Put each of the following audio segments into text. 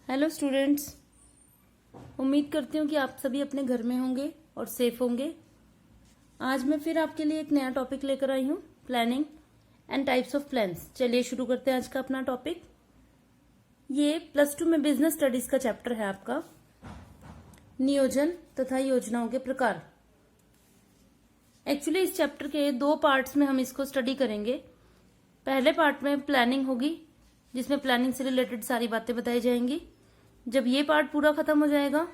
Hello students, उम्मीद करती हूँ कि आप सभी अपने घर में होंगे और सेफ होंगे। आज मैं फिर आपके लिए एक नया टॉपिक लेकर आई हूँ, planning and types of plans. चलिए शुरू करते हैं आज का अपना टॉपिक। ये +2 में बिजनेस स्टडीज का चैप्टर है आपका, नियोजन तथा योजनाओं के प्रकार। एक्चुअली इस चैप्टर के 2 पार्ट्स में हम इसको स्टडी करेंगे। पहले पार्ट में प्लानिंग होगी, जिसमें प्लानिंग से रिलेटेड सारी बातें बताई जाएंगी। जब ये पार्ट पूरा खत्म हो जाएगा,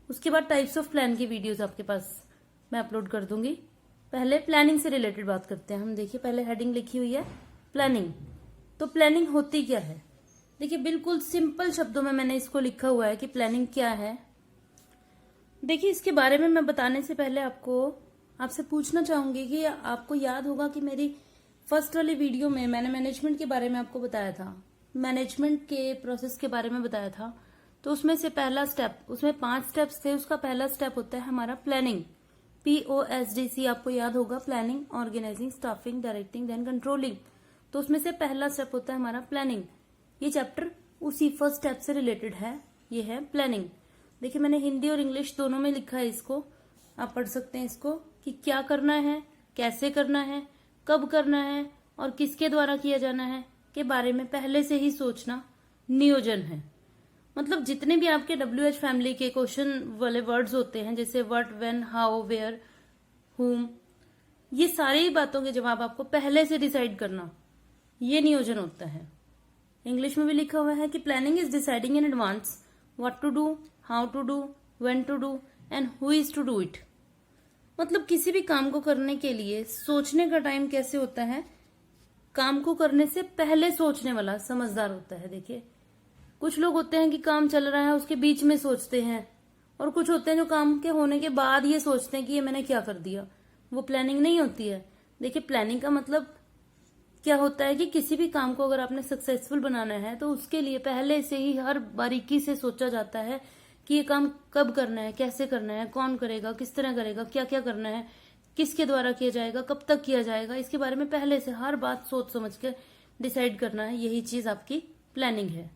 उसके बाद टाइप्स ऑफ प्लान की वीडियोस आपके पास मैं अपलोड कर दूंगी। पहले प्लानिंग से रिलेटेड बात करते हैं हम। देखिए, पहले हेडिंग लिखी हुई है प्लानिंग। तो प्लानिंग होती क्या है? देखिए, बिल्कुल सिंपल शब्दों में मैंने इसको लिखा हुआ है कि प्लानिंग क्या है। देखिए, इसके बारे में मैं बताने से पहले आपसे पूछना चाहूंगी कि आपको याद होगा कि मेरी फर्स्ट वाली वीडियो में मैंने मैनेजमेंट के बारे में आपको बताया था, मैनेजमेंट के प्रोसेस के बारे में बताया था। तो उसमें से पहला स्टेप, उसमें 5 स्टेप्स थे, उसका पहला स्टेप होता है हमारा प्लानिंग, POSDC। आपको याद होगा, planning, organising, staffing, directing, then controlling. तो उसमें से पहला स्टेप होता है हमारा प्लानिंग। ये चैप्टर उसी फर्स्ट स्टेप से रिलेटेड है, ये है प्लानिंग। देखिए, मैंने हिंदी और इंग्लिश दोनों में लिखा है इसको, आप पढ़ सकते हैं इसको, कि क्या करना है, कैसे करना है, कब करना है और किसके द्वारा किया जाना है के बारे में पहले से ही सोचना नियोजन है। मतलब जितने भी आपके WH फैमिली के क्वेश्चन वाले वर्ड्स होते हैं, जैसे व्हाट, व्हेन, हाउ, वेयर, हुम, ये सारी बातों के जवाब आपको पहले से डिसाइड करना, ये नियोजन होता है। इंग्लिश में भी लिखा हुआ है कि planning is deciding in advance what to do, how to do, when to do and who is to do it. मतलब किसी भी काम को करने के लिए सोचने का टाइम कैसे होता है? काम को करने से पहले सोचने वाला समझदार होता है। देखिए, कुछ लोग होते हैं कि काम चल रहा है उसके बीच में सोचते हैं, और कुछ होते हैं जो काम के होने के बाद ये सोचते हैं कि ये मैंने क्या कर दिया। वो प्लानिंग नहीं होती है। देखिए, प्लानिंग का मतलब क्या होता है कि किसी भी काम को अगर आपने सक्सेसफुल बनाना है तो उसके लिए पहले से ही हर बारीकी से सोचा जाता है कि ये काम कब करना है, कैसे करना है, कौन करेगा, किस तरह करेगा, क्या क्या करना है, किसके द्वारा किया जाएगा, कब तक किया जाएगा। इसके बारे में पहले से हर बात सोच समझ के डिसाइड करना है, यही चीज आपकी प्लानिंग है।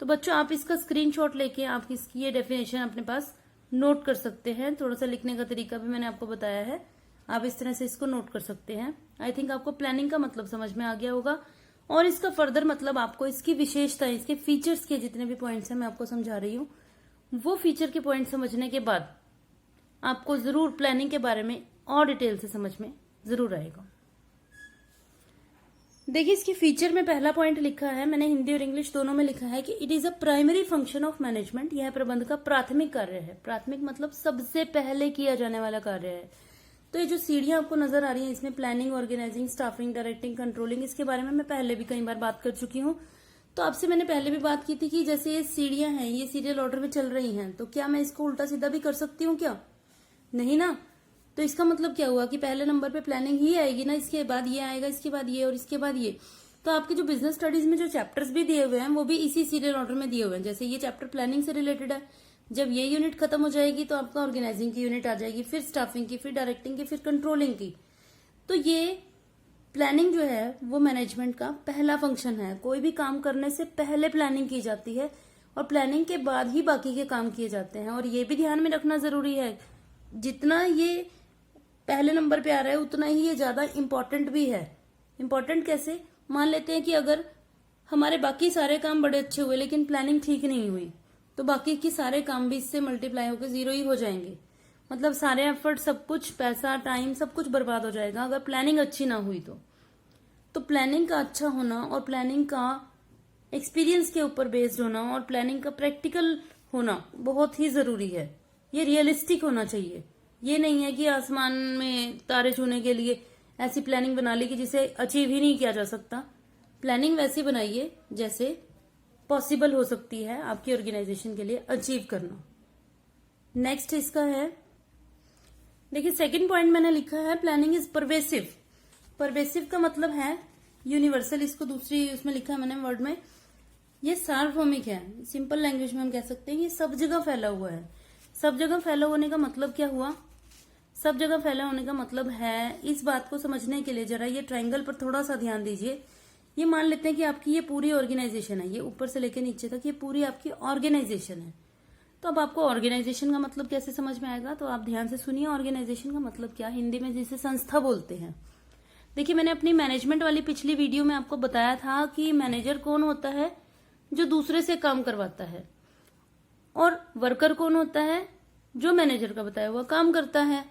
तो बच्चों, आप इसका स्क्रीनशॉट लेके आप इसकी ये डेफिनेशन अपने पास नोट कर सकते हैं। थोड़ा सा लिखने का तरीका भी मैंने आपको बताया है, आप इस तरह से इसको नोट कर सकते हैं। आई थिंक आपको प्लानिंग का मतलब समझ में आ गया होगा, और इसका फर्दर मतलब आपको इसकी विशेषताएं, इसके फीचर्स के जितने भी पॉइंट्स हैं मैं आपको समझा रही हूँ, वो फीचर के पॉइंट समझने के बाद आपको जरूर प्लानिंग के बारे में और डिटेल से समझ में जरूर आएगा। देखिए, इसके फीचर में पहला पॉइंट लिखा है, मैंने हिंदी और इंग्लिश दोनों में लिखा है कि it is a primary function of management. यह प्रबंध का प्राथमिक कार्य है। प्राथमिक मतलब सबसे पहले किया जाने वाला कार्य है। तो ये जो सीढ़ियां आपको नजर आ रही हैं, इसमें planning, organising, staffing, directing, controlling, इसके बारे में मैं पहले भी कई बार बात कर चुकी हूँ। तो आपसे मैंने पहले भी बात की थी कि जैसे ये सीढ़ियां हैं, ये सीरियल ऑर्डर में चल रही हैं, तो क्या मैं इसको उल्टा सीधा भी कर सकती हूँ क्या? नहीं ना। तो इसका मतलब क्या हुआ कि पहले नंबर पे प्लानिंग ही आएगी ना, इसके बाद ये आएगा, इसके बाद ये और इसके बाद ये। तो आपके जो बिजनेस स्टडीज में जो चैप्टर्स भी दिए हुए हैं वो भी इसी सीरियल ऑर्डर में दिए हुए हैं। जैसे ये चैप्टर प्लानिंग से रिलेटेड है, जब ये यूनिट खत्म हो जाएगी तो आपका ऑर्गेनाइजिंग की यूनिट आ जाएगी, फिर स्टाफिंग की, फिर डायरेक्टिंग की, फिर कंट्रोलिंग की। तो ये प्लानिंग जो है वो मैनेजमेंट का पहला फंक्शन है। कोई भी काम करने से पहले प्लानिंग की जाती है और प्लानिंग के बाद ही बाकी के काम किए जाते हैं। और ये भी ध्यान में रखना जरूरी है, जितना ये पहले नंबर पे आ रहा है उतना ही ये ज्यादा इंपॉर्टेंट भी है। इंपॉर्टेंट कैसे? मान लेते हैं कि अगर हमारे बाकी सारे काम बड़े अच्छे हुए लेकिन प्लानिंग ठीक नहीं हुई, तो बाकी के सारे काम भी इससे मल्टीप्लाई होकर 0 ही हो जाएंगे। मतलब सारे एफर्ट, सब कुछ, पैसा, टाइम, सब कुछ बर्बाद हो जाएगा अगर प्लानिंग अच्छी ना हुई तो प्लानिंग का अच्छा होना और प्लानिंग का एक्सपीरियंस के ऊपर बेस्ड होना और प्लानिंग का प्रैक्टिकल होना बहुत ही जरूरी है। ये रियलिस्टिक होना चाहिए। ये नहीं है कि आसमान में तारे छूने के लिए ऐसी प्लानिंग बना ली कि जिसे अचीव ही नहीं किया जा सकता। प्लानिंग वैसी बनाइए जैसे पॉसिबल हो सकती है आपकी ऑर्गेनाइजेशन के लिए अचीव करना। नेक्स्ट इसका है, देखिए सेकंड पॉइंट मैंने लिखा है प्लानिंग इज परवेसिव। परवेसिव का मतलब है यूनिवर्सल। इसको दूसरी उसमें लिखा है मैंने वर्ड में, ये सार्वभौमिक है। सिंपल लैंग्वेज में हम कह सकते हैं ये सब जगह फैला हुआ है। सब जगह फैला होने का मतलब क्या हुआ? सब जगह फैला होने का मतलब है, इस बात को समझने के लिए जरा ये ट्रायंगल पर थोड़ा सा ध्यान दीजिए ये मान लेते हैं कि आपकी ये पूरी ऑर्गेनाइजेशन है, ये ऊपर से लेकर नीचे तक ये पूरी आपकी ऑर्गेनाइजेशन है। तो अब आपको ऑर्गेनाइजेशन का मतलब कैसे समझ में आएगा, तो आप ध्यान से सुनिए। ऑर्गेनाइजेशन का मतलब क्या, हिंदी में जिसे संस्था बोलते हैं। देखिए, मैंने अपनी मैनेजमेंट वाली पिछली वीडियो में आपको बताया था कि मैनेजर कौन होता है, जो दूसरे से काम करवाता है, और वर्कर कौन होता है, जो मैनेजर का बताया हुआ काम करता है।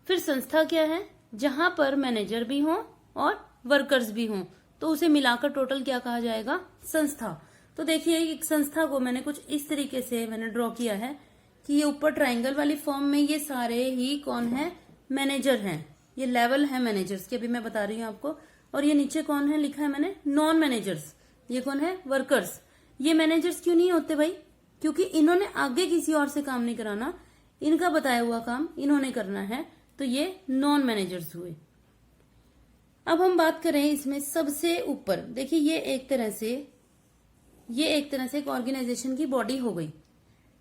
फिर संस्था क्या है, जहां पर मैनेजर भी हो और वर्कर्स भी हों, तो उसे मिलाकर टोटल क्या कहा जाएगा, संस्था। तो देखिए, एक संस्था को मैंने कुछ इस तरीके से मैंने ड्रॉ किया है कि ये ऊपर ट्राइंगल वाली फॉर्म में ये सारे ही कौन है, मैनेजर हैं। ये लेवल है मैनेजर्स की, अभी मैं बता रही हूँ आपको। और ये नीचे कौन है, लिखा है मैंने नॉन मैनेजर्स, ये कौन है, वर्कर्स। ये मैनेजर्स क्यों नहीं होते भाई, क्योंकि इन्होंने आगे किसी और से काम नहीं कराना, इनका बताया हुआ काम इन्होंने करना है, तो ये नॉन मैनेजर्स हुए। अब हम बात करें इसमें सबसे ऊपर, देखिए ये एक तरह से एक ऑर्गेनाइजेशन की बॉडी हो गई।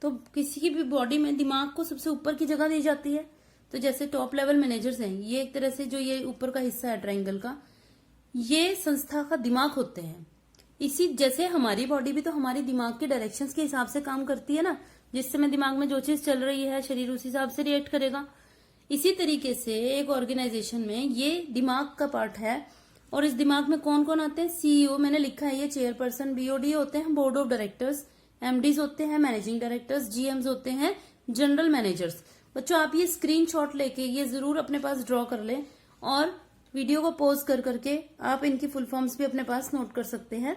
तो किसी की भी बॉडी में दिमाग को सबसे ऊपर की जगह दी जाती है। तो जैसे टॉप लेवल मैनेजर्स हैं, ये एक तरह से जो ये ऊपर का हिस्सा है ट्रायंगल का, ये संस्था का दिमाग होते हैं। इसी जैसे हमारी बॉडी भी तो हमारी दिमाग के डायरेक्शंस के हिसाब से काम करती है ना, जिस समय दिमाग में जो चीज चल रही है शरीर उस हिसाब से रिएक्ट करेगा। इसी तरीके से एक ऑर्गेनाइजेशन में ये दिमाग का पार्ट है। और इस दिमाग में कौन कौन आते हैं, सीईओ मैंने लिखा है, ये चेयरपर्सन, बीओडी होते हैं बोर्ड ऑफ डायरेक्टर्स, एमडीज होते हैं मैनेजिंग डायरेक्टर्स, जीएम्स होते हैं जनरल मैनेजर्स। बच्चों, आप ये स्क्रीनशॉट लेके ये जरूर अपने पास ड्रॉ कर लें, और वीडियो को पॉज कर करके आप इनकी फुल फॉर्म्स भी अपने पास नोट कर सकते हैं।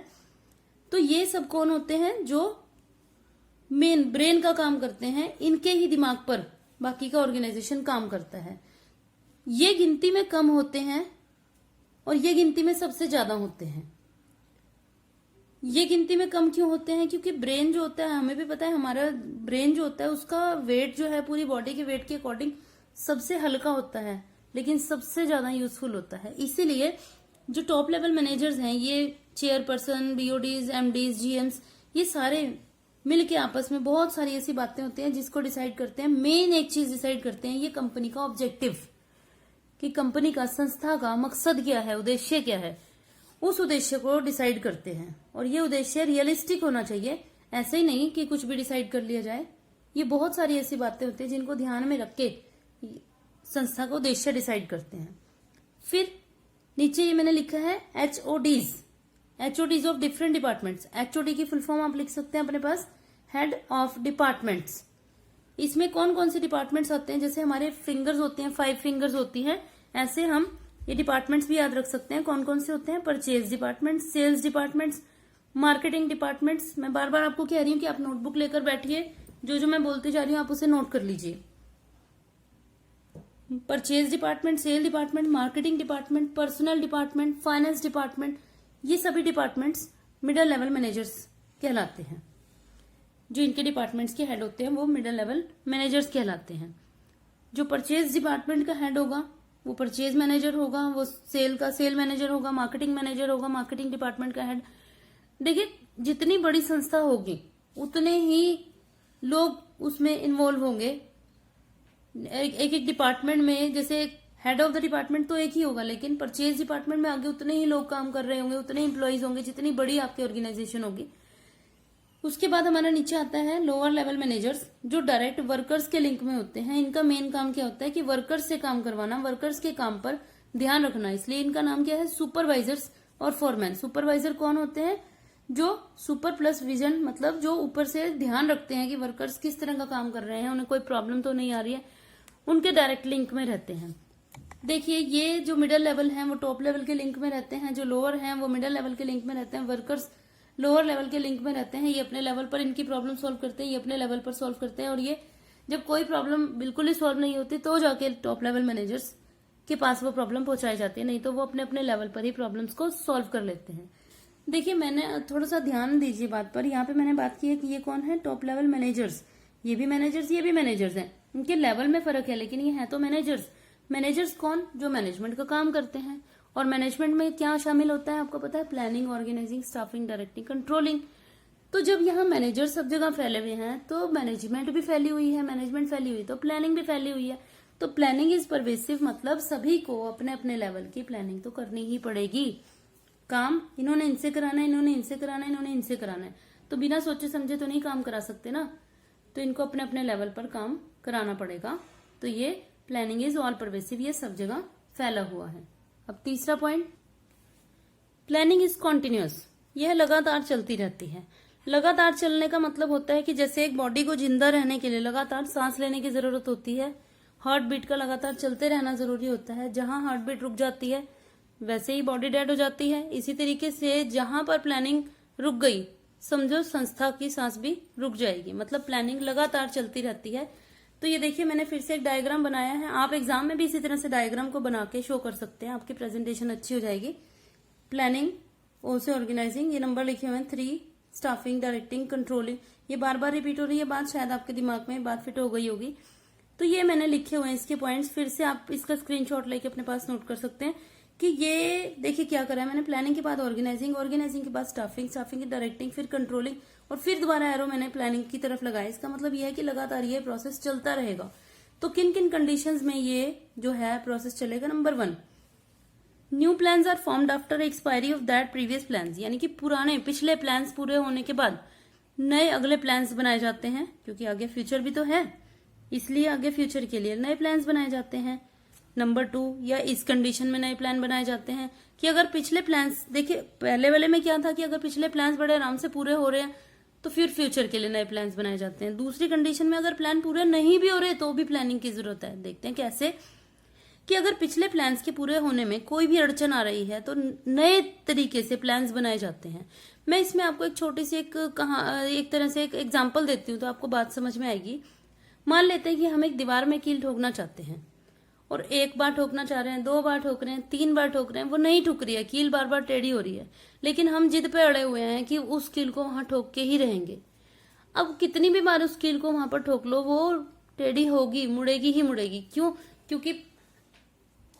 तो ये सब कौन होते हैं, जो मेन ब्रेन का काम करते हैं, इनके ही दिमाग पर बाकी का ऑर्गेनाइजेशन काम करता है। ये गिनती में कम होते हैं और ये गिनती में सबसे ज्यादा होते हैं। ये गिनती में कम क्यों होते हैं, क्योंकि ब्रेन जो होता है, हमें भी पता है हमारा ब्रेन जो होता है उसका वेट जो है पूरी बॉडी के वेट के अकॉर्डिंग सबसे हल्का होता है, लेकिन सबसे ज्यादा यूजफुल होता है। इसीलिए जो टॉप लेवल मैनेजर्स हैं, ये चेयरपर्सन, बीओडीज, एमडीज, जीएम्स, ये सारे मिलके आपस में बहुत सारी ऐसी बातें होती हैं जिसको डिसाइड करते हैं। मेन एक चीज डिसाइड करते हैं, ये कंपनी का ऑब्जेक्टिव, कि कंपनी का, संस्था का मकसद क्या है, उद्देश्य क्या है, उस उद्देश्य को डिसाइड करते हैं। और ये उद्देश्य रियलिस्टिक होना चाहिए, ऐसे ही नहीं कि कुछ भी डिसाइड कर लिया जाए। ये बहुत सारी ऐसी बातें होती हैं जिनको ध्यान में रख के संस्था का उद्देश्य डिसाइड करते हैं। फिर नीचे ये मैंने लिखा है HODs, HODs of different departments. HOD की फुल फॉर्म आप लिख सकते हैं अपने पास, हेड ऑफ डिपार्टमेंट्स। इसमें कौन कौन से डिपार्टमेंट्स आते हैं, जैसे हमारे फिंगर्स होते हैं, 5 फिंगर्स होती हैं, ऐसे हम ये डिपार्टमेंट्स भी याद रख सकते हैं। कौन कौन से होते हैं, purchase department, sales departments, marketing departments. मैं बार बार आपको कह रही हूँ कि आप नोटबुक लेकर बैठिए, जो जो मैं बोलती जा रही हूँ आप उसे नोट कर लीजिए। Purchase department, sale department, marketing department, personal department, finance department, ये सभी डिपार्टमेंट्स मिडिल लेवल मैनेजर्स कहलाते हैं। जो इनके डिपार्टमेंट्स के हेड होते हैं वो मिडिल लेवल मैनेजर्स कहलाते हैं। जो परचेज डिपार्टमेंट का हेड होगा वो परचेज मैनेजर होगा, वो सेल का सेल मैनेजर होगा, मार्केटिंग मैनेजर होगा, मार्केटिंग डिपार्टमेंट का हेड। देखिए, जितनी बड़ी संस्था होगी उतने ही लोग उसमें इन्वॉल्व होंगे। एक एक डिपार्टमेंट में, जैसे हेड ऑफ द डिपार्टमेंट तो एक ही होगा, लेकिन परचेज डिपार्टमेंट में आगे उतने ही लोग काम कर रहे होंगे, उतने ही इंप्लॉइज होंगे जितनी बड़ी आपकी ऑर्गेनाइजेशन होगी। उसके बाद हमारा नीचे आता है लोअर लेवल मैनेजर्स, जो डायरेक्ट वर्कर्स के लिंक में होते हैं। इनका मेन काम क्या होता है कि वर्कर्स से काम करवाना, वर्कर्स के काम पर ध्यान रखना, इसलिए इनका नाम क्या है, सुपरवाइजर्स और फोरमैन। सुपरवाइजर कौन होते हैं, जो सुपर प्लस विजन, मतलब जो ऊपर से ध्यान रखते हैं कि वर्कर्स किस तरह का काम कर रहे हैं, उन्हें कोई प्रॉब्लम तो नहीं आ रही है, उनके डायरेक्ट लिंक में रहते हैं। देखिए, ये जो मिडिल लेवल हैं वो टॉप लेवल के लिंक में रहते हैं, जो लोअर हैं वो मिडिल लेवल के लिंक में रहते हैं, वर्कर्स लोअर लेवल के लिंक में रहते हैं। ये अपने लेवल पर इनकी प्रॉब्लम सॉल्व करते हैं, ये अपने लेवल पर सॉल्व करते हैं। और ये जब कोई प्रॉब्लम बिल्कुल ही सॉल्व नहीं होती तो जाके टॉप लेवल मैनेजर्स के पास वो प्रॉब्लम पहुंचाई जाती है, नहीं तो वो अपने अपने लेवल पर ही प्रॉब्लम्स को सॉल्व कर लेते हैं। देखिए, मैंने थोड़ा सा ध्यान दीजिए बात पर, यहाँ पे मैंने बात की है कि ये कौन है, टॉप लेवल मैनेजर्स। ये भी मैनेजर्स, ये भी मैनेजर्स हैं, इनके लेवल में फर्क है, लेकिन ये है तो मैनेजर्स। मैनेजर्स कौन, जो मैनेजमेंट का काम करते हैं। और मैनेजमेंट में क्या शामिल होता है आपको पता है, planning, organising, staffing, directing, controlling. तो जब यहाँ मैनेजर सब जगह फैले हुए हैं तो मैनेजमेंट भी फैली हुई है, मैनेजमेंट फैली हुई तो प्लानिंग भी फैली हुई है। तो प्लानिंग इज परवेसिव, मतलब सभी को अपने अपने लेवल की प्लानिंग तो करनी ही पड़ेगी। काम इन्होंने इनसे कराना है, इन्होंने इनसे कराना है, इन्होंने इनसे कराना है, तो बिना सोचे समझे तो नहीं काम करा सकते ना, तो इनको अपने अपने लेवल पर काम कराना पड़ेगा। तो ये प्लानिंग इज ऑल परवेसिव, ये सब जगह फैला हुआ है। अब तीसरा पॉइंट, प्लानिंग इज कॉन्टिन्यूअस, यह लगातार चलती रहती है। लगातार चलने का मतलब होता है कि जैसे एक बॉडी को जिंदा रहने के लिए लगातार सांस लेने की जरूरत होती है, हार्ट बीट का लगातार चलते रहना जरूरी होता है। जहां हार्ट बीट रुक जाती है वैसे ही बॉडी डेड हो जाती है। इसी तरीके से जहां पर प्लानिंग रुक गई, समझो संस्था की सांस भी रुक जाएगी। मतलब प्लानिंग लगातार चलती रहती है। तो ये देखिए मैंने फिर से एक डायग्राम बनाया है, आप एग्जाम में भी इसी तरह से डायग्राम को बना के शो कर सकते हैं, आपकी प्रेजेंटेशन अच्छी हो जाएगी। प्लानिंग, ओ से ऑर्गेनाइजिंग, ये नंबर लिखे हुए हैं 3, स्टाफिंग, डायरेक्टिंग, कंट्रोलिंग। ये बार बार रिपीट हो रही है बात, शायद आपके दिमाग में बात फिट हो गई होगी। तो ये मैंने लिखे हुए हैं इसके पॉइंट्स, फिर से आप इसका स्क्रीनशॉट लेके अपने पास नोट कर सकते हैं कि ये देखिए क्या करा है मैंने। प्लानिंग के बाद ऑर्गेनाइजिंग, ऑर्गेनाइजिंग के बाद स्टाफिंग, स्टाफिंग की डायरेक्टिंग, फिर कंट्रोलिंग, और फिर दोबारा एरो मैंने प्लानिंग की तरफ लगाया। इसका मतलब यह है कि लगातार ये प्रोसेस चलता रहेगा। तो किन किन कंडीशंस में ये जो है प्रोसेस चलेगा? Number 1, new plans are formed after expiry of that previous plans, यानी कि पुराने पिछले प्लान्स पूरे होने के बाद नए अगले प्लान्स बनाए जाते हैं, क्योंकि आगे फ्यूचर भी तो है, इसलिए आगे फ्यूचर के लिए नए प्लान्स बनाए जाते हैं। नंबर 2, या इस कंडीशन में नए प्लान बनाए जाते हैं कि अगर पिछले प्लान्स, देखिए पहले वाले में क्या था कि अगर पिछले प्लान्स बड़े आराम से पूरे हो रहे हैं तो फिर फ्यूचर के लिए नए प्लान्स बनाए जाते हैं। दूसरी कंडीशन में अगर प्लान पूरे नहीं भी हो रहे तो भी प्लानिंग की जरूरत है। देखते हैं कैसे, कि अगर पिछले प्लान्स के पूरे होने में कोई भी अड़चन आ रही है तो नए तरीके से प्लान्स बनाए जाते हैं। मैं इसमें आपको एक छोटी सी एक तरह से एक एग्जाम्पल देती हूँ तो आपको बात समझ में आएगी। मान लेते हैं कि हम एक दीवार में कील ठोकना चाहते हैं, और 1 बार ठोकना चाह रहे हैं, 2 बार ठोक रहे हैं, 3 बार ठोक रहे हैं, वो नहीं ठुक रही है, कील बार बार टेढ़ी हो रही है, लेकिन हम जिद पे अड़े हुए हैं कि उस कील को वहां ठोक के ही रहेंगे। अब कितनी भी बार उस कील को वहां पर ठोक लो, वो टेढ़ी होगी, मुड़ेगी ही मुड़ेगी। क्यों? क्योंकि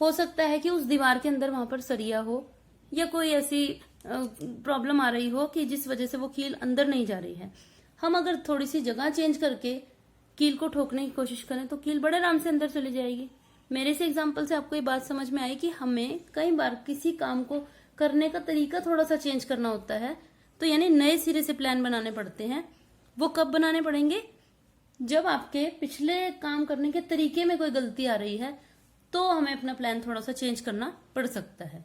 हो सकता है कि उस दीवार के अंदर वहां पर सरिया हो या कोई ऐसी प्रॉब्लम आ रही हो कि जिस वजह से वो कील अंदर नहीं जा रही है। हम अगर थोड़ी सी जगह चेंज करके कील को ठोकने की कोशिश करें तो कील बड़े आराम से अंदर चली जाएगी। मेरे से एग्जाम्पल से आपको ये बात समझ में आई कि हमें कई बार किसी काम को करने का तरीका थोड़ा सा चेंज करना होता है, तो यानी नए सिरे से प्लान बनाने पड़ते हैं। वो कब बनाने पड़ेंगे? जब आपके पिछले काम करने के तरीके में कोई गलती आ रही है तो हमें अपना प्लान थोड़ा सा चेंज करना पड़ सकता है।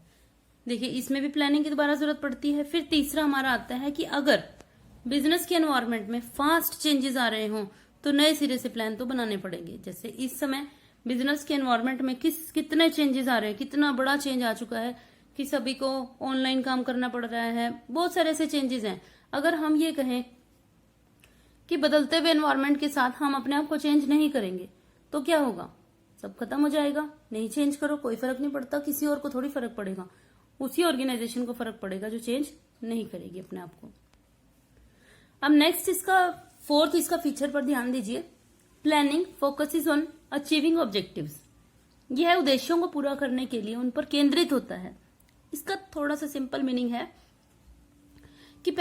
देखिए इसमें भी प्लानिंग की दोबारा जरूरत पड़ती है। फिर तीसरा हमारा आता है कि अगर बिजनेस के एनवायरमेंट में फास्ट चेंजेस आ रहे हों तो नए सिरे से प्लान तो बनाने पड़ेंगे। जैसे इस समय बिजनेस के एनवायरमेंट में कितने चेंजेस आ रहे हैं, कितना बड़ा चेंज आ चुका है कि सभी को ऑनलाइन काम करना पड़ रहा है, बहुत सारे ऐसे चेंजेस हैं। अगर हम ये कहें कि बदलते हुए एनवायरमेंट के साथ हम अपने आप को चेंज नहीं करेंगे तो क्या होगा? सब खत्म हो जाएगा। नहीं चेंज करो, कोई फर्क नहीं पड़ता, किसी और को थोड़ी फर्क पड़ेगा, उसी ऑर्गेनाइजेशन को फर्क पड़ेगा जो चेंज नहीं करेगी अपने आप को। अब नेक्स्ट इसका 4th इसका फीचर पर ध्यान दीजिए। Planning focuses on achieving objectives, यह उद्देश्यों को पूरा करने के लिए उन पर केंद्रित होता है। इसका थोड़ा सा सिंपल मीनिंग है कि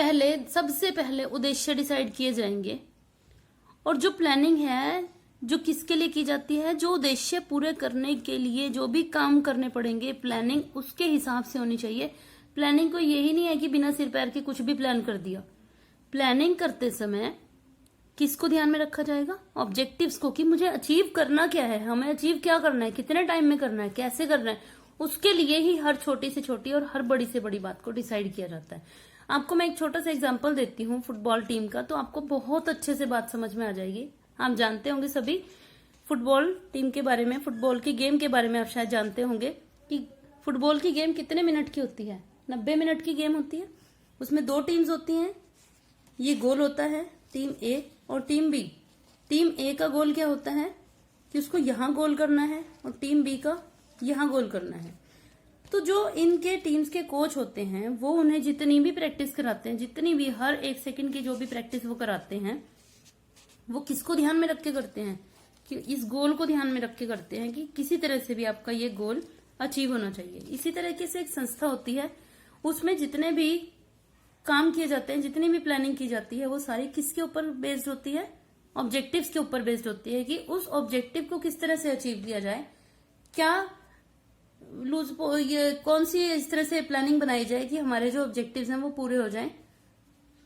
सबसे पहले उद्देश्य डिसाइड किए जाएंगे, और जो प्लानिंग है जो किसके लिए की जाती है, जो उद्देश्य पूरे करने के लिए जो भी काम करने पड़ेंगे, प्लानिंग उसके हिसाब से होनी चाहिए। प्लानिंग को यही नहीं है कि बिना सिर पैर के कुछ भी प्लान कर दिया। प्लानिंग करते समय किसको ध्यान में रखा जाएगा? ऑब्जेक्टिव्स को, कि मुझे अचीव करना क्या है, हमें अचीव क्या करना है, कितने टाइम में करना है, कैसे करना है, उसके लिए ही हर छोटी से छोटी और हर बड़ी से बड़ी बात को डिसाइड किया जाता है। आपको मैं एक छोटा सा एग्जांपल देती हूँ फुटबॉल टीम का, तो आपको बहुत अच्छे से बात समझ में आ जाएगी। आप जानते होंगे सभी फुटबॉल टीम के बारे में, फुटबॉल की गेम के बारे में आप शायद जानते होंगे कि फुटबॉल की गेम कितने मिनट की होती है? 90 मिनट की गेम होती है। उसमें 2 टीम्स होती हैं, ये गोल होता है टीम ए और टीम बी। टीम ए का गोल क्या होता है कि उसको यहां गोल करना है, और टीम बी का यहां गोल करना है। तो जो इनके टीम्स के कोच होते हैं वो उन्हें जितनी भी प्रैक्टिस कराते हैं, जितनी भी हर 1 सेकंड की जो भी प्रैक्टिस वो कराते हैं, वो किसको ध्यान में रख के करते हैं? कि इस गोल को ध्यान में रख के करते हैं कि किसी तरह से भी आपका ये गोल अचीव होना चाहिए। इसी तरीके से एक संस्था होती है, उसमें जितने भी काम किए जाते हैं, जितनी भी प्लानिंग की जाती है, वो सारी किसके ऊपर बेस्ड होती है? ऑब्जेक्टिव्स के ऊपर बेस्ड होती है कि उस ऑब्जेक्टिव को किस तरह से अचीव किया जाए, क्या ये कौन सी इस तरह से प्लानिंग बनाई जाए कि हमारे जो ऑब्जेक्टिव्स हैं वो पूरे हो जाएं।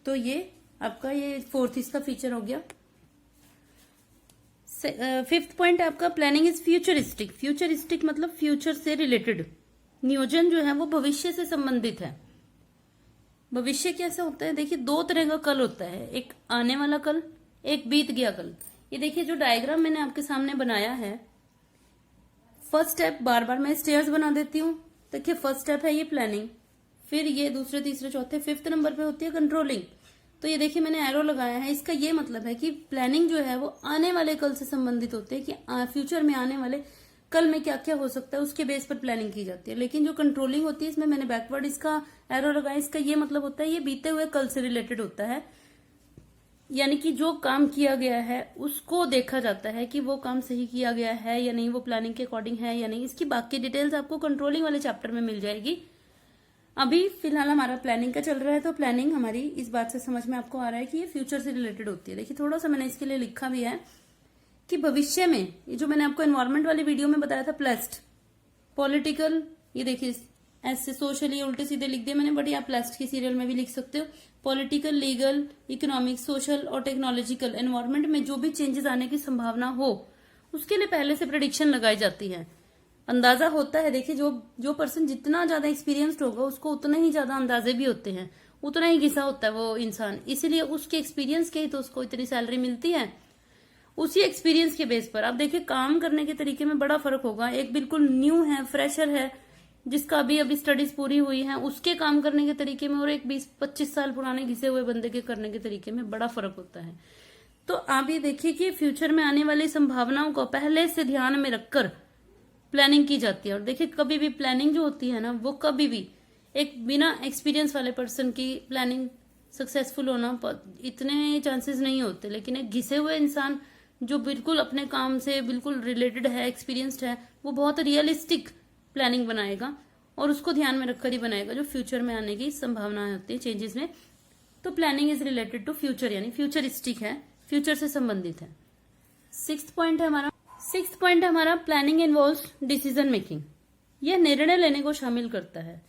तो ये आपका ये फोर्थ इसका फीचर हो गया। फिफ्थ पॉइंट आपका प्लानिंग इज फ्यूचरिस्टिक। फ्यूचरिस्टिक मतलब फ्यूचर से रिलेटेड। नियोजन जो है वो भविष्य से संबंधित है। भविष्य कैसा होता है, देखिए दो तरह का कल होता है, एक आने वाला कल, एक बीत गया कल। ये देखिए जो डायग्राम मैंने आपके सामने बनाया है, फर्स्ट स्टेप बार बार मैं स्टेयर्स बना देती हूँ। देखिए फर्स्ट स्टेप है ये प्लानिंग, फिर ये दूसरे तीसरे चौथे फिफ्थ नंबर पे होती है कंट्रोलिंग। तो ये देखिए मैंने एरो लगाया है, इसका ये मतलब है कि प्लानिंग जो है वो आने वाले कल से संबंधित होते हैं कि फ्यूचर में आने वाले कल में क्या क्या हो सकता है उसके बेस पर प्लानिंग की जाती है। लेकिन जो कंट्रोलिंग होती है इसमें मैंने बैकवर्ड इसका एरो लगाया, इसका ये मतलब होता है ये बीते हुए कल से रिलेटेड होता है। यानी कि जो काम किया गया है उसको देखा जाता है कि वो काम सही किया गया है या नहीं, वो प्लानिंग के अकॉर्डिंग है या नहीं। इसकी बाकी डिटेल्स आपको कंट्रोलिंग वाले चैप्टर में मिल जाएगी। अभी फिलहाल हमारा प्लानिंग का चल रहा है, तो प्लानिंग हमारी इस बात से समझ में आपको आ रहा है कि ये फ्यूचर से रिलेटेड होती है। देखिए थोड़ा सा मैंने इसके लिए लिखा भी है कि भविष्य में, ये जो मैंने आपको एनवायरमेंट वाली वीडियो में बताया था, प्लस्ट पॉलिटिकल, ये देखिए ऐसे सोशली उल्टे सीधे लिख दिया मैंने, बट आप प्लस्ट की सीरियल में भी लिख सकते हो। पॉलिटिकल, लीगल, इकोनॉमिक, सोशल और टेक्नोलॉजिकल एनवायरमेंट में जो भी चेंजेस आने की संभावना हो उसके लिए पहले से प्रेडिक्शन लगाई जाती है, अंदाजा होता है। देखिए जो पर्सन जितना ज्यादा एक्सपीरियंस्ड होगा उसको उतना ही ज्यादा अंदाजे भी होते हैं, उतना ही घिसा होता है वो इंसान, इसीलिए उसके एक्सपीरियंस के ही तो उसको इतनी सैलरी मिलती है। उसी एक्सपीरियंस के बेस पर आप देखिए काम करने के तरीके में बड़ा फर्क होगा। एक बिल्कुल न्यू है, फ्रेशर है, जिसका अभी अभी स्टडीज पूरी हुई है, उसके काम करने के तरीके में और एक 20-25 साल पुराने घिसे हुए बंदे के करने के तरीके में बड़ा फर्क होता है। तो आप ये देखिए कि फ्यूचर में आने वाली संभावनाओं को पहले से ध्यान में रखकर प्लानिंग की जाती है। और देखिए कभी भी प्लानिंग जो होती है ना, वो कभी भी एक बिना एक्सपीरियंस वाले पर्सन की प्लानिंग सक्सेसफुल होना इतने चांसेस नहीं होते। लेकिन एक घिसे हुए इंसान जो बिल्कुल अपने काम से बिल्कुल रिलेटेड है, एक्सपीरियंस्ड है, वो बहुत रियलिस्टिक प्लानिंग बनाएगा और उसको ध्यान में रखकर ही बनाएगा जो फ्यूचर में आने की संभावनाएं होती है चेंजेस में। तो planning is related to future, यानी फ्यूचरिस्टिक है, फ्यूचर से संबंधित है। सिक्स्थ पॉइंट है हमारा प्लानिंग इन्वॉल्व्स डिसीजन मेकिंग। यह निर्णय लेने को शामिल करता है।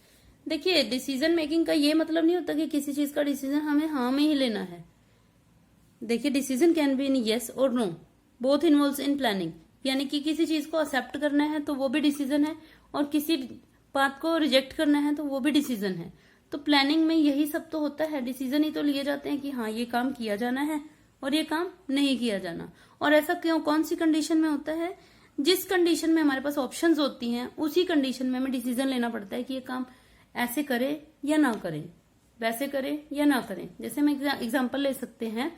देखिए डिसीजन मेकिंग का ये मतलब नहीं होता कि किसी चीज का डिसीजन हमें हाँ में ही लेना है। देखिए decision can be in yes और no, both involves in planning. यानी कि किसी चीज को एक्सेप्ट करना है तो वो भी डिसीजन है, और किसी बात को रिजेक्ट करना है तो वो भी डिसीजन है। तो प्लानिंग में यही सब तो होता है, डिसीजन ही तो लिए जाते हैं कि हाँ ये काम किया जाना है और ये काम नहीं किया जाना। और ऐसा क्यों, कौन सी कंडीशन में होता है, जिस कंडीशन में हमारे पास ऑप्शंस होती हैं उसी कंडीशन में हमें डिसीजन लेना पड़ता है कि ये काम ऐसे करें या ना करें, वैसे करें या ना करें। जैसे हम एग्जाम्पल ले सकते हैं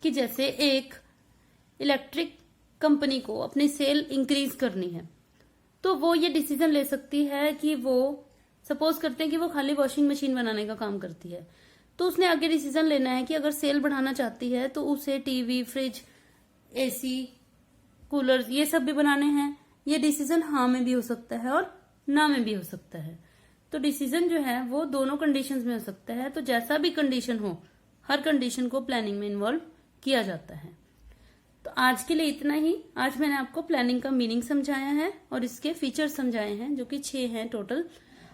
कि जैसे एक इलेक्ट्रिक कंपनी को अपनी सेल इंक्रीज करनी है, तो वो ये डिसीजन ले सकती है कि वो सपोज करते हैं कि वो खाली वॉशिंग मशीन बनाने का काम करती है, तो उसने आगे डिसीजन लेना है कि अगर सेल बढ़ाना चाहती है तो उसे टीवी, फ्रिज, एसी, कूलर ये सब भी बनाने हैं। ये डिसीजन हाँ में भी हो सकता है और ना में भी हो सकता है। तो डिसीजन जो है वो दोनों कंडीशंस में हो सकता है। तो जैसा भी कंडीशन हो, हर कंडीशन को प्लानिंग में इन्वॉल्व किया जाता है। तो आज के लिए इतना ही। आज मैंने आपको प्लानिंग का मीनिंग समझाया है और इसके फीचर्स समझाए हैं, जो कि 6 हैं टोटल।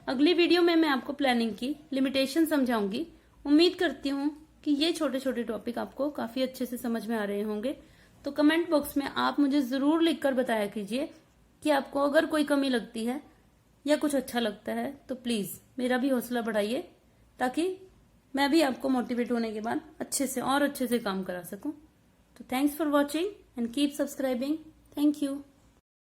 अगली वीडियो में मैं आपको प्लानिंग की लिमिटेशन समझाऊंगी। उम्मीद करती हूँ कि ये छोटे छोटे टॉपिक आपको काफी अच्छे से समझ में आ रहे होंगे। तो कमेंट बॉक्स में आप मुझे जरूर लिखकर बताया कीजिए कि आपको अगर कोई कमी लगती है या कुछ अच्छा लगता है तो प्लीज मेरा भी हौसला बढ़ाइए, ताकि मैं भी आपको मोटिवेट होने के बाद अच्छे से और अच्छे से काम करा सकूं। तो thanks for watching and keep subscribing. Thank you.